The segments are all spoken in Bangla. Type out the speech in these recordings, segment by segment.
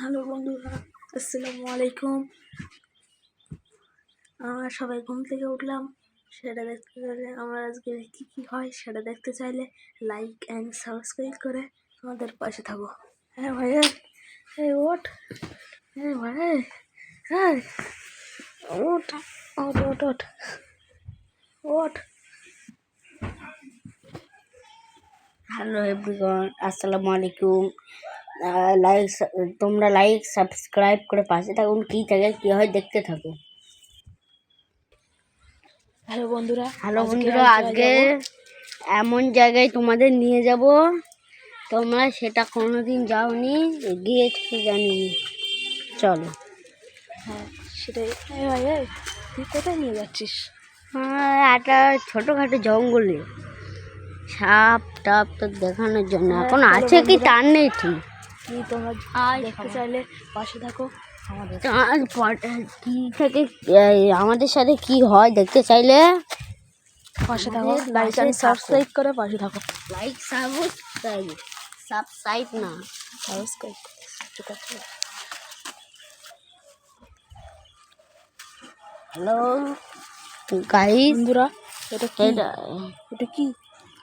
হ্যালো বন্ধুরা, আসসালামু আলাইকুম। আমরা সবাই ঘুম থেকে উঠলাম, সেটা দেখতে চাইলে আমরা আজকে কী কী হয় সেটা দেখতে চাইলে লাইক অ্যান্ড সাবস্ক্রাইব করে আমাদের পাশে থাকো। হ্যাঁ ভাই, এই ওঠ, এই ভাই, হ্যাঁ ওঠ ওঠ ওঠ ওঠ ওঠ। হ্যালো এভরিওয়ান, আসসালামু আলাইকুম। তোমরা লাইক সাবস্ক্রাইব করে পাশে থাকুন। কী জায়গায় কী হয় দেখতে থাকো। হ্যালো বন্ধুরা, আজকে এমন জায়গায় তোমাদের নিয়ে যাব, তোমরা সেটা কোনোদিন যাওনি, গিয়েছো জানিনি। চলো। হ্যাঁ সেটাই। ভাই তুই কোথায় নিয়ে যাচ্ছিস? একটা ছোটোখাটো জঙ্গলে সাপ টাপ তো দেখানোর জন্য। এখন আছে কি তার নেই ঠিক। তোমরা দেখতে চাইলে পাশে থাকো আমাদের। কি থেকে আমাদের সাথে কি হয় দেখতে চাইলে পাশে থাকো, লাইক অ্যান্ড সাবস্ক্রাইব করে পাশে থাকো। লাইক সাবস্ক্রাইব না সাবস্ক্রাইব। ঠিক আছে। হ্যালো গাইস, বন্ধুরা, এটা কি?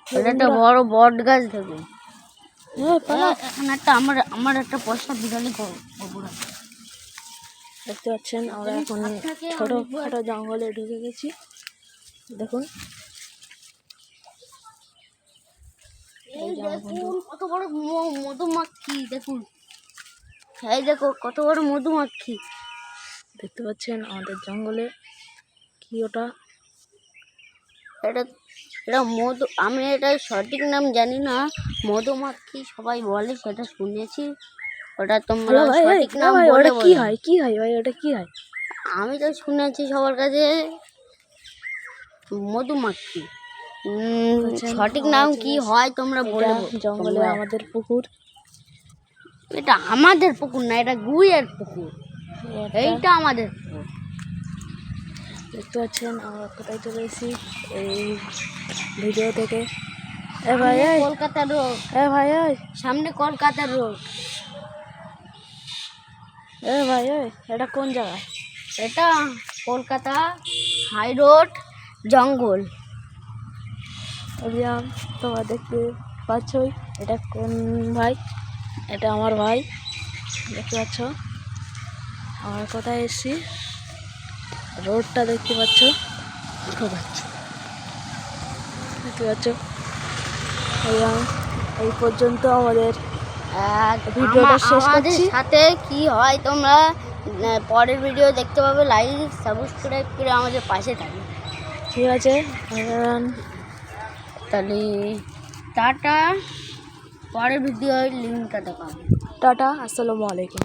এটা একটা বড় বট গাছ দেখো। এখন আমার একটা পয়সা বিড়ালি দেখতে পাচ্ছেন, আমরা এখন ছোটখাটো জঙ্গলে ঢুকে গেছি। দেখুন কত বড় মধুমাছি, দেখুন। এই দেখো কত বড় মধুমাছি দেখতে পাচ্ছেন আমাদের জঙ্গলে। কি ওটা? এটা মধু, আমি এটা সঠিক নাম জানি না। মধুমাছি সবাই বলে, সেটা শুনেছি। ওটা তোমরা সঠিক নাম বলে কি হয় ভাই? ওটা কি হয়? আমি তো শুনেছি সবার কাছে মধুমাছি। সঠিক নাম কি হয় তোমরা বলে। জঙ্গলে আমাদের পুকুর। এটা আমাদের পুকুর না, এটা গুইয়ের পুকুর। এইটা আমাদের পুকুর। দেখতে পাচ্ছেন আমরা কোথায় চলে এসেছি এই ভিডিও থেকে। কলকাতা রোড। সামনে কলকাতা রোড। এটা কোন জায়গা? এটা কলকাতা হাই রোড জঙ্গল। তোমরা দেখতে পাচ্ছই। এটা কোন ভাই? এটা আমার ভাই। দেখতে পাচ্ছ আমরা কোথায় এসেছি? রোডটা দেখতে পাচ্ছ? দেখতে পাচ্ছ? এই পর্যন্ত আমাদের ভিডিওটা শেষ করছি। সাথে কি হয় তোমরা পরের ভিডিও দেখতে পাবে। লাইক সাবস্ক্রাইব করে আমাদের পাশে থাকবে। ঠিক আছে, তাহলে টাটা। পরের ভিডিও লিঙ্কটা দেখাবো। টাটা, আসসালামু আলাইকুম।